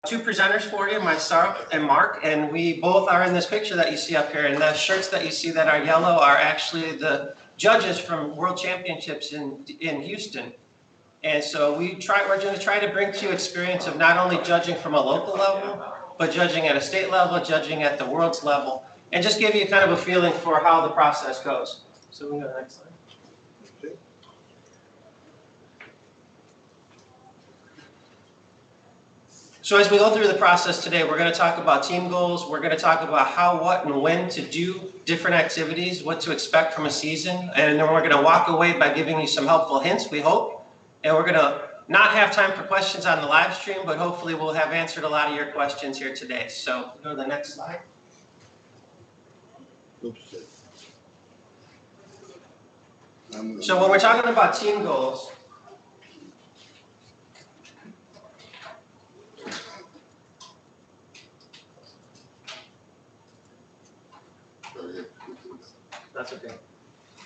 Two presenters for you, myself and Marc, and we both are in this picture that you see up here. And the shirts that you see that are yellow are actually the judges from World Championships in Houston. And so we're going to try to bring to you experience of not only judging from a local level, but judging at a state level, judging at the world's level, and just give you kind of a feeling for how the process goes. So we can go to the next slide. So as we go through the process today, we're going to talk about team goals. We're going to talk about how, what, and when to do different activities, what to expect from a season. And then we're going to walk away by giving you some helpful hints, we hope. And we're going to not have time for questions on the live stream, but hopefully we'll have answered a lot of your questions here today. So go to the next slide. So when we're talking about team goals, that's okay.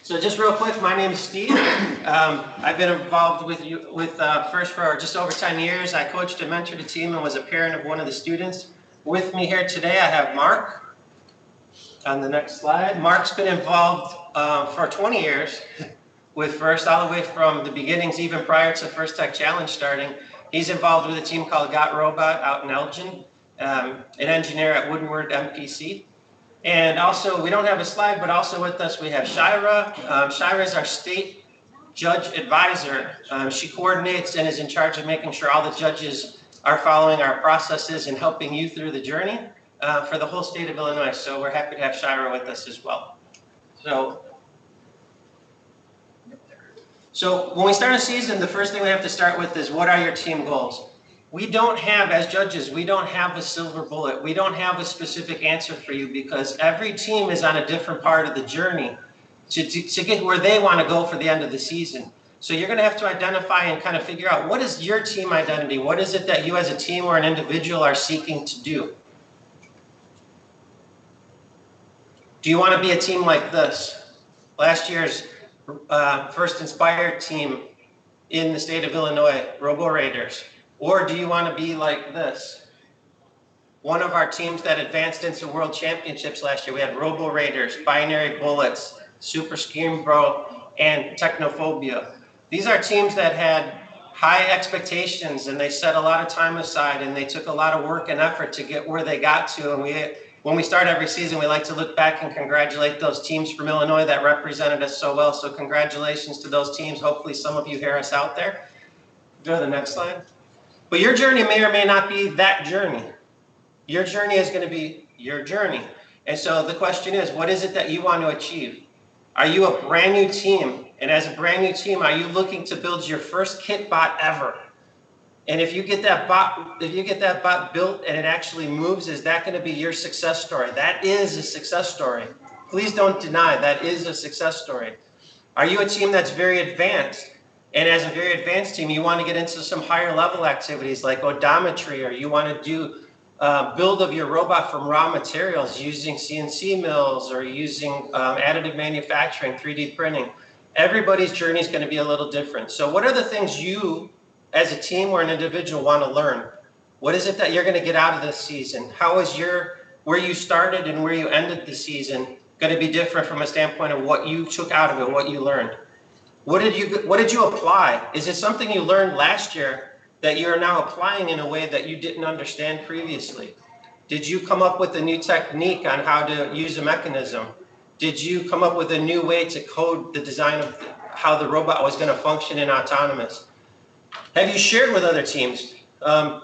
So just real quick, my name is Steve. I've been involved with FIRST for just over 10 years. I coached and mentored a team and was a parent of one of the students. With me here today, I have Marc. On the next slide, Marc's been involved for 20 years with FIRST, all the way from the beginnings, even prior to FIRST Tech Challenge starting. He's involved with a team called Got Robot out in Elgin, an engineer at Woodward MPC. And also, we don't have a slide, but also with us we have Shira. Shira is our state judge advisor. She coordinates and is in charge of making sure all the judges are following our processes and helping you through the journey for the whole state of Illinois. So we're happy to have Shira with us as well. So when we start a season, the first thing we have to start with is, what are your team goals? We don't have, as judges, we don't have a silver bullet. We don't have a specific answer for you, because every team is on a different part of the journey to get where they want to go for the end of the season. So you're going to have to identify and kind of figure out, what is your team identity? What is it that you as a team or an individual are seeking to do? Do you want to be a team like this? Last year's First Inspired team in the state of Illinois, Robo Raiders. Or do you want to be like this? One of our teams that advanced into World Championships last year, we had Robo Raiders, Binary Bullets, Super Scheme Bro, and Technophobia. These are teams that had high expectations, and they set a lot of time aside, and they took a lot of work and effort to get where they got to. And when we start every season, we like to look back and congratulate those teams from Illinois that represented us so well. So congratulations to those teams. Hopefully some of you hear us out there. Go to the next slide. But your journey may or may not be that journey. Your journey is going to be your journey. And so the question is, what is it that you want to achieve? Are you a brand new team? And as a brand new team, are you looking to build your first kit bot ever? And if you get that bot built and it actually moves, is that going to be your success story? That is a success story. Please don't deny that is a success story. Are you a team that's very advanced? And as a very advanced team, you want to get into some higher level activities like odometry, or you want to do build of your robot from raw materials using CNC mills or using additive manufacturing, 3D printing. Everybody's journey is going to be a little different. So what are the things you as a team or an individual want to learn? What is it that you're going to get out of this season? How is where you started and where you ended the season going to be different from a standpoint of what you took out of it, what you learned? What did you apply? Is it something you learned last year that you're now applying in a way that you didn't understand previously? Did you come up with a new technique on how to use a mechanism? Did you come up with a new way to code the design of how the robot was going to function in autonomous? Have you shared with other teams?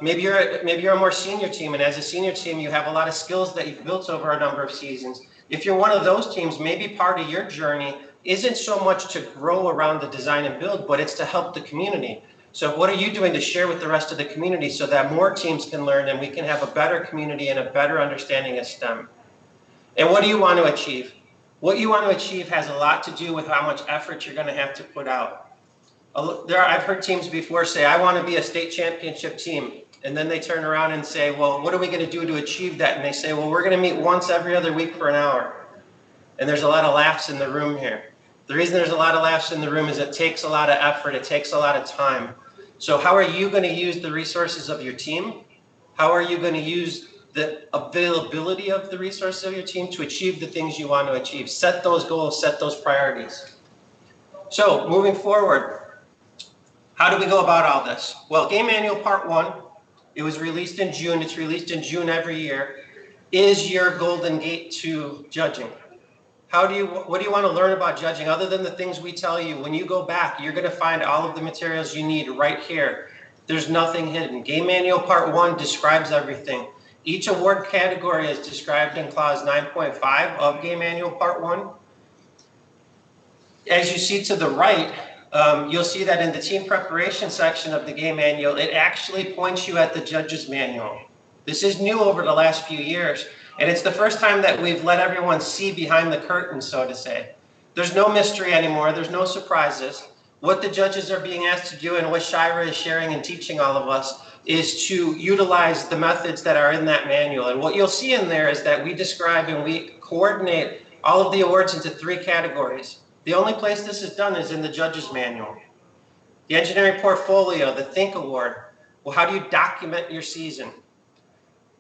Maybe you're a more senior team, and as a senior team, you have a lot of skills that you've built over a number of seasons. If you're one of those teams, maybe part of your journey isn't so much to grow around the design and build, but it's to help the community. So what are you doing to share with the rest of the community so that more teams can learn and we can have a better community and a better understanding of STEM? And what do you want to achieve? What you want to achieve has a lot to do with how much effort you're going to have to put out. I've heard teams before say, I want to be a state championship team. And then they turn around and say, well, what are we going to do to achieve that? And they say, well, we're going to meet once every other week for an hour. And there's a lot of laughs in the room here. The reason there's a lot of laughs in the room is it takes a lot of effort. It takes a lot of time. So how are you going to use the resources of your team How are you going to use the availability of the resources of your team to achieve the things you want to achieve? Set those goals, set those priorities. So moving forward, how do we go about all this? Well, Game Manual Part 1, it was released in June. It's released in June every year. Is your golden gate to judging? What do you want to learn about judging other than the things we tell you? When you go back, you're going to find all of the materials you need right here. There's nothing hidden. Game Manual Part 1 describes everything. Each award category is described in Clause 9.5 of Game Manual Part 1. As you see to the right, you'll see that in the team preparation section of the game manual, it actually points you at the judge's manual. This is new over the last few years, and it's the first time that we've let everyone see behind the curtain, so to say. There's no mystery anymore. There's no surprises. What the judges are being asked to do and what Shira is sharing and teaching all of us is to utilize the methods that are in that manual. And what you'll see in there is that we describe and we coordinate all of the awards into 3 categories. The only place this is done is in the judge's manual. The engineering portfolio, the Think Award. Well, how do you document your season?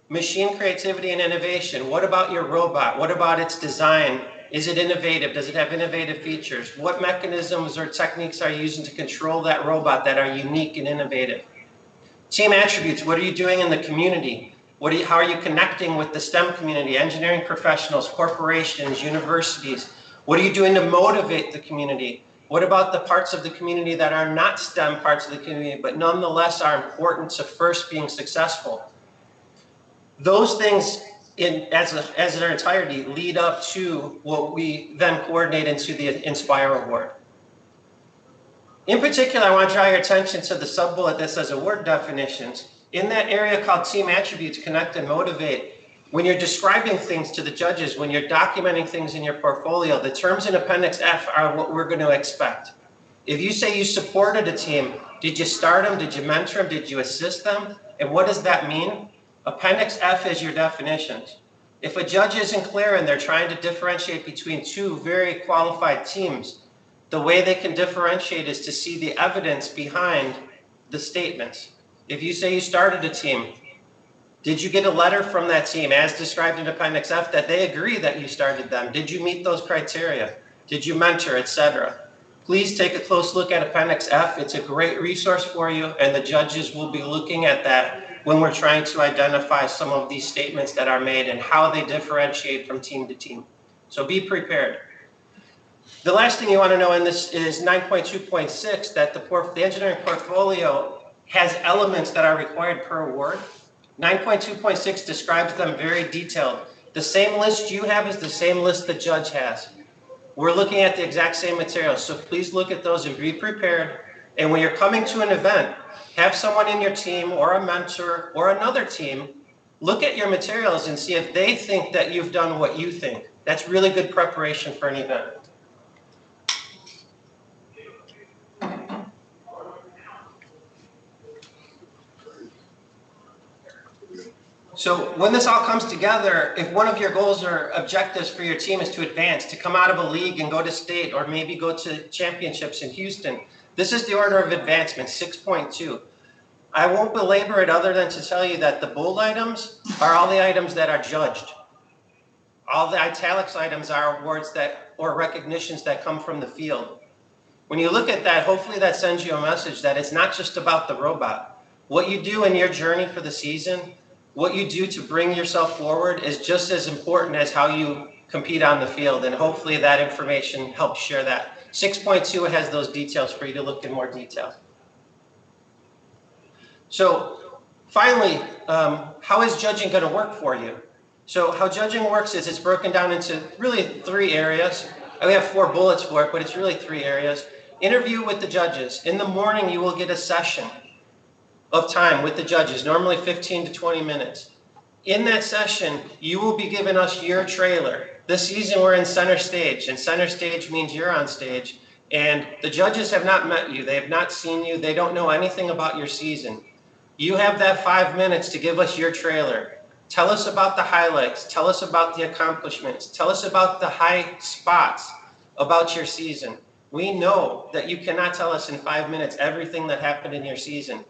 Machine creativity and innovation. What about your robot? What about its design? Is it innovative? Does it have innovative features? What mechanisms or techniques are you using to control that robot that are unique and innovative? Team attributes. What are you doing in the community? How are you connecting with the STEM community, engineering professionals, corporations, universities? What are you doing to motivate the community? What about the parts of the community that are not STEM parts of the community, but nonetheless are important to first being successful? Those things as their entirety lead up to what we then coordinate into the Inspire Award. In particular, I want to draw your attention to the sub-bullet that says award definitions. In that area called team attributes, connect and motivate, when you're describing things to the judges, when you're documenting things in your portfolio, the terms in Appendix F are what we're going to expect. If you say you supported a team, did you start them? Did you mentor them? Did you assist them? And what does that mean? Appendix F is your definitions. If a judge isn't clear and they're trying to differentiate between 2 very qualified teams, the way they can differentiate is to see the evidence behind the statements. If you say you started a team, did you get a letter from that team as described in Appendix F that they agree that you started them? Did you meet those criteria? Did you mentor, etc.? Please take a close look at Appendix F. It's a great resource for you, and the judges will be looking at that when we're trying to identify some of these statements that are made and how they differentiate from team to team. So be prepared. The last thing you want to know in this is 9.2.6, that the engineering portfolio has elements that are required per award. 9.2.6 describes them very detailed. The same list you have is the same list the judge has. We're looking at the exact same materials, so please look at those and be prepared. And when you're coming to an event, have someone in your team or a mentor or another team look at your materials and see if they think that you've done what you think. That's really good preparation for an event. So when this all comes together, if one of your goals or objectives for your team is to advance, to come out of a league and go to state or maybe go to championships in Houston, this is the order of advancement, 6.2. I won't belabor it other than to tell you that the bold items are all the items that are judged. All the italics items are awards or recognitions that come from the field. When you look at that, hopefully that sends you a message that it's not just about the robot. What you do in your journey for the season, what you do to bring yourself forward is just as important as how you compete on the field, and hopefully that information helps share that. 6.2 has those details for you to look in more detail. So finally, how is judging going to work for you? So how judging works is it's broken down into really 3 areas. We have 4 bullets for it, but it's really 3 areas. Interview with the judges. In the morning, you will get a session of time with the judges, normally 15 to 20 minutes. In that session, you will be giving us your trailer. This season we're in center stage, and center stage means you're on stage, and the judges have not met you, they have not seen you, they don't know anything about your season. You have that 5 minutes to give us your trailer. Tell us about the highlights, tell us about the accomplishments, tell us about the high spots about your season. We know that you cannot tell us in 5 minutes everything that happened in your season.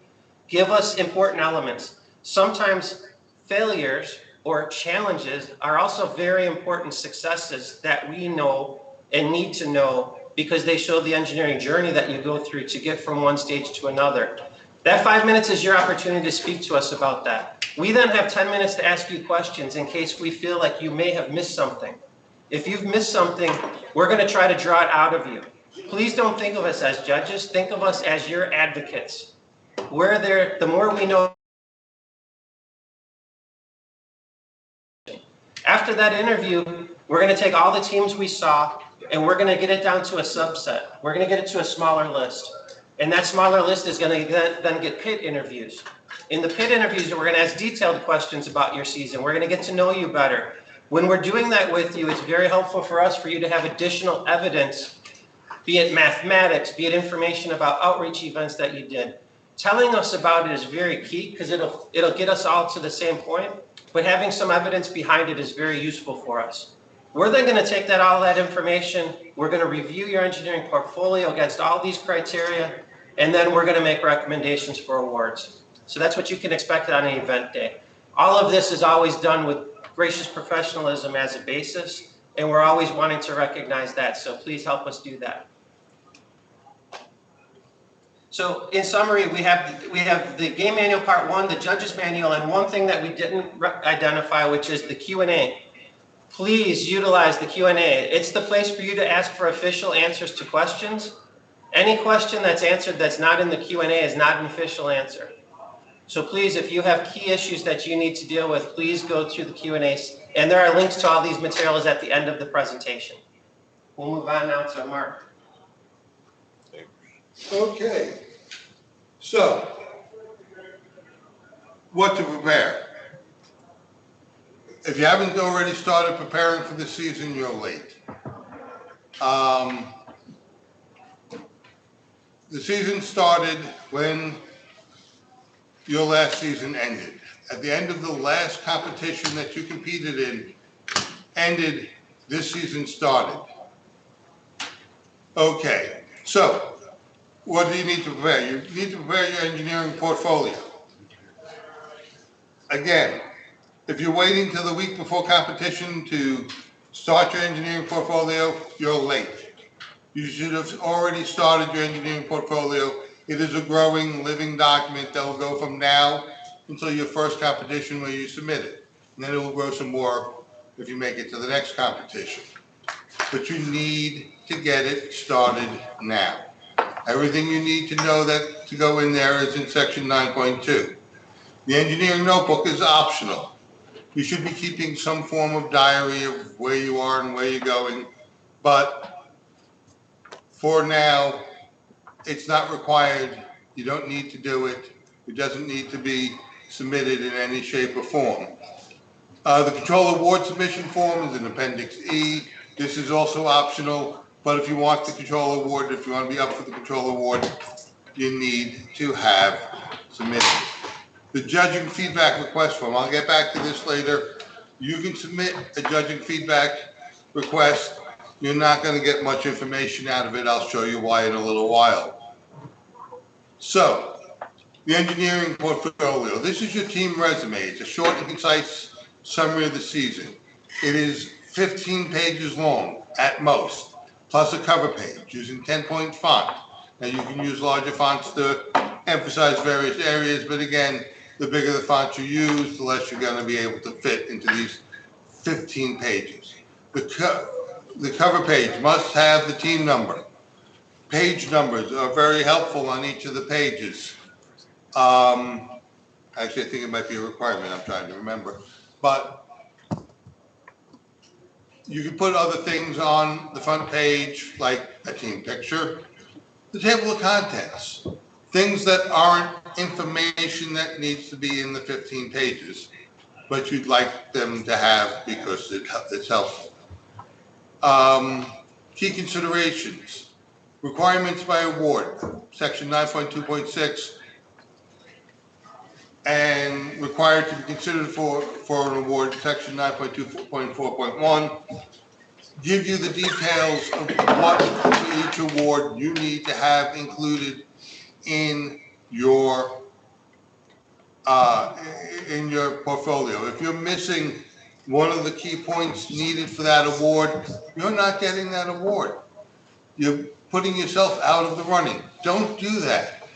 Give us important elements. Sometimes failures or challenges are also very important successes that we know and need to know because they show the engineering journey that you go through to get from one stage to another. That 5 minutes is your opportunity to speak to us about that. We then have 10 minutes to ask you questions in case we feel like you may have missed something. If you've missed something, we're going to try to draw it out of you. Please don't think of us as judges. Think of us as your advocates. We're there, the more we know. After that interview, we're going to take all the teams we saw and we're going to get it down to a subset. We're going to get it to a smaller list. And that smaller list is going to then get pit interviews. In the pit interviews, we're going to ask detailed questions about your season. We're going to get to know you better. When we're doing that with you, it's very helpful for us for you to have additional evidence, be it mathematics, be it information about outreach events that you did. Telling us about it is very key because it'll get us all to the same point, but having some evidence behind it is very useful for us. We're then going to take all that information, we're going to review your engineering portfolio against all these criteria, and then we're going to make recommendations for awards. So that's what you can expect on an event day. All of this is always done with gracious professionalism as a basis, and we're always wanting to recognize that, so please help us do that. So in summary, we have the game manual part 1, the judge's manual, and one thing that we didn't identify, which is the Q&A. Please utilize the Q&A. It's the place for you to ask for official answers to questions. Any question that's answered that's not in the Q&A is not an official answer. So please, if you have key issues that you need to deal with, please go to the Q&As. And there are links to all these materials at the end of the presentation. We'll move on now to Marc. Okay, so what to prepare? If you haven't already started preparing for the season, you're late. The season started when your last season ended. At the end of the last competition that you competed in ended, this season started. Okay, so what do you need to prepare? You need to prepare your engineering portfolio. Again, if you're waiting till the week before competition to start your engineering portfolio, you're late. You should have already started your engineering portfolio. It is a growing, living document that will go from now until your first competition where you submit it. And then it will grow some more if you make it to the next competition. But you need to get it started now. Everything you need to know that to go in there is in section 9.2. The engineering notebook is optional. You should be keeping some form of diary of where you are and where you're going, but for now, it's not required. You don't need to do it. It doesn't need to be submitted in any shape or form. The control award submission form is in Appendix E. This is also optional. But if you want the control award, if you want to be up for the control award, you need to have submitted. The judging feedback request form, I'll get back to this later. You can submit a judging feedback request. You're not going to get much information out of it. I'll show you why in a little while. So, the engineering portfolio. This is your team resume. It's a short and concise summary of the season. It is 15 pages long at most, plus a cover page using 10-point font. Now you can use larger fonts to emphasize various areas, but again, the bigger the font you use, the less you're going to be able to fit into these 15 pages. The cover page must have the team number. Page numbers are very helpful on each of the pages. Actually, I think it might be a requirement, I'm trying to remember. But you can put other things on the front page, like a team picture, the table of contents, things that aren't information that needs to be in the 15 pages, but you'd like them to have because it's helpful. Key considerations, requirements by award, section 9.2.6, and required to be considered for an award, section 9.2.4.1, give you the details of what for each award you need to have included in your in your portfolio. If you're missing one of the key points needed for that award, you're not getting that award. You're putting yourself out of the running. Don't do that.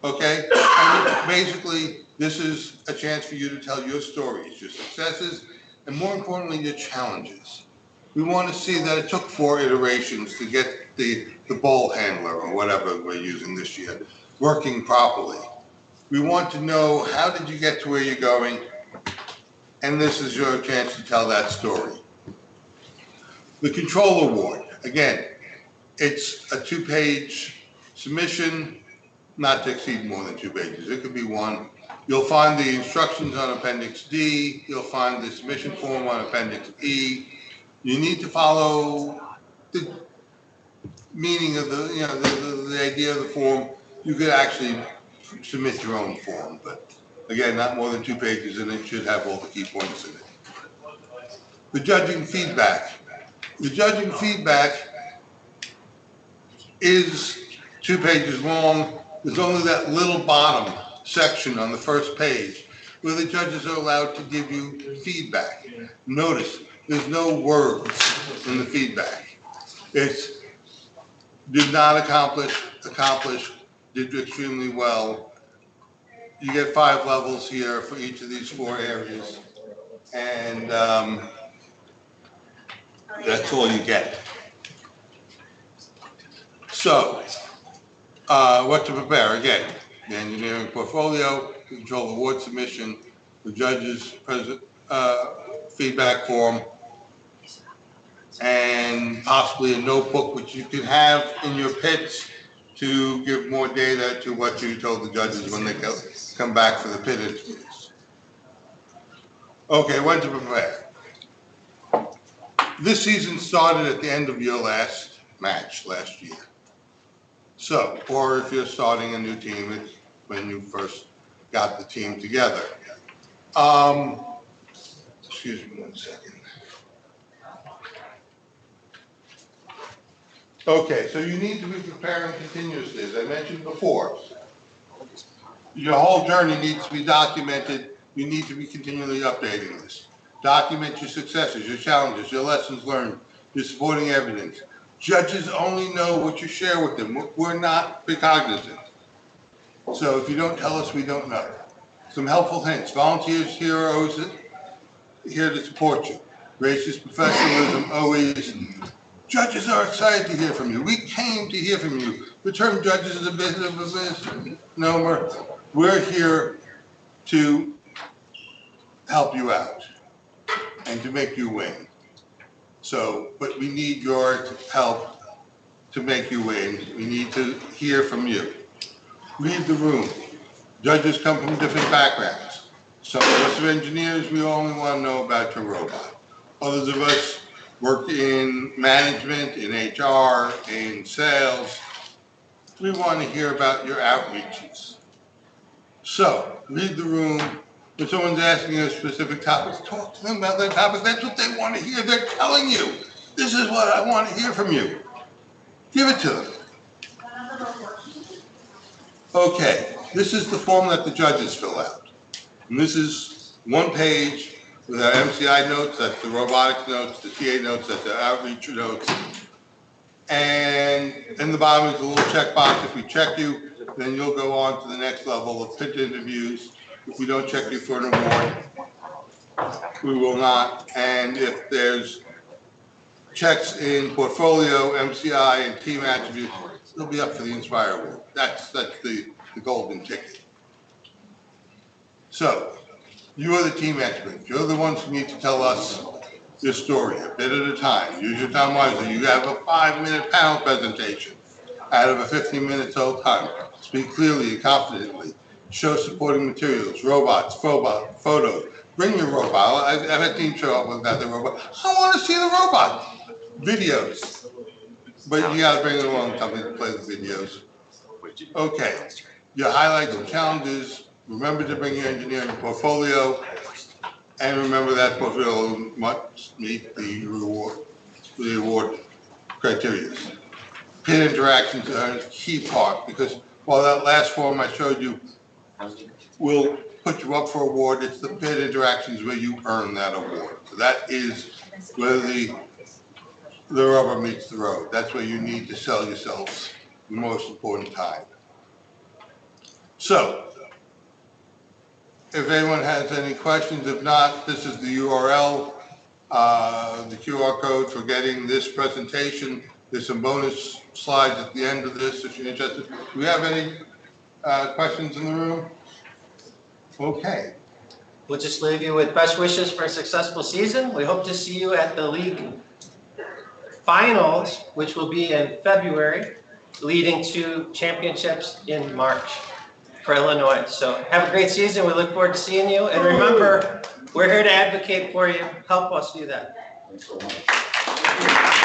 Okay? And basically, this is a chance for you to tell your stories, your successes, and more importantly, your challenges. We want to see that it took 4 iterations to get the ball handler, or whatever we're using this year, working properly. We want to know, how did you get to where you're going? And this is your chance to tell that story. The Control Award, again, it's a 2-page submission, not to exceed more than 2 pages. It could be 1. You'll find the instructions on Appendix D. You'll find the submission form on Appendix E. You need to follow the meaning of the idea of the form. You could actually submit your own form, but again, not more than 2 pages, and it should have all the key points in it. The judging feedback. The judging feedback is 2 pages long. There's only that little bottom section on the first page where the judges are allowed to give you feedback. Notice, there's no words in the feedback. It's did not accomplish, did extremely well. You get 5 levels here for each of these 4 areas, and that's all you get. So, what to prepare? Again, the engineering portfolio, control award submission, the judge's feedback form, and possibly a notebook which you can have in your pits to give more data to what you told the judges when they come back for the pit interviews. Okay, when to prepare. This season started at the end of your last match last year. So, or if you're starting a new team, it's when you first got the team together. Excuse me 1 second. Okay, so you need to be preparing continuously, as I mentioned before. Your whole journey needs to be documented. You need to be continually updating this. Document your successes, your challenges, your lessons learned, your supporting evidence. Judges only know what you share with them. We're not cognizant. So if you don't tell us, we don't know. Some helpful hints. Volunteers here are always here to support you. Gracious professionalism, always. Judges are excited to hear from you. We came to hear from you. The term judges is a bit of a misnomer. We're here to help you out and to make you win. So, but we need your help to make you win. We need to hear from you. Read the room. Judges come from different backgrounds. Some of us are engineers, we only want to know about your robot. Others of us work in management, in HR, in sales. We want to hear about your outreaches. So, read the room. If someone's asking you a specific topic, talk to them about that topic. That's what they want to hear. They're telling you, this is what I want to hear from you. Give it to them. Okay, this is the form that the judges fill out. And this is 1 page with our MCI notes, that's the robotics notes, the TA notes, that's the outreach notes. And in the bottom is a little checkbox. If we check you, then you'll go on to the next level of pit interviews. If we don't check you for an award, we will not. And if there's checks in portfolio, MCI, and team attributes, it'll be up for the Inspire Award. That's the golden ticket. So, you are the team experts. You're the ones who need to tell us your story a bit at a time. Use your time wisely. You have a 5-minute panel presentation out of a 15-minute total time. Speak clearly and confidently. Show supporting materials, robots, photos. Bring your robot. I've had teams show up without their robot. I want to see the robot. Videos. But you got to bring it along, something to play the videos. Okay. Your highlights and challenges. Remember to bring your engineering portfolio. And remember that portfolio must meet the award criteria. Pit interactions are a key part, because while that last form I showed you will put you up for award. It's the bid interactions where you earn that award. So that is where the rubber meets the road. That's where you need to sell yourselves the most important time. So, if anyone has any questions, if not, this is the URL, the QR code for getting this presentation. There's some bonus slides at the end of this if you're interested. Do we have any questions in the room? Okay. We'll just leave you with best wishes for a successful season. We hope to see you at the league finals, which will be in February, leading to championships in March for Illinois. So have a great season. We look forward to seeing you. And remember, we're here to advocate for you. Help us do that. Thanks so much.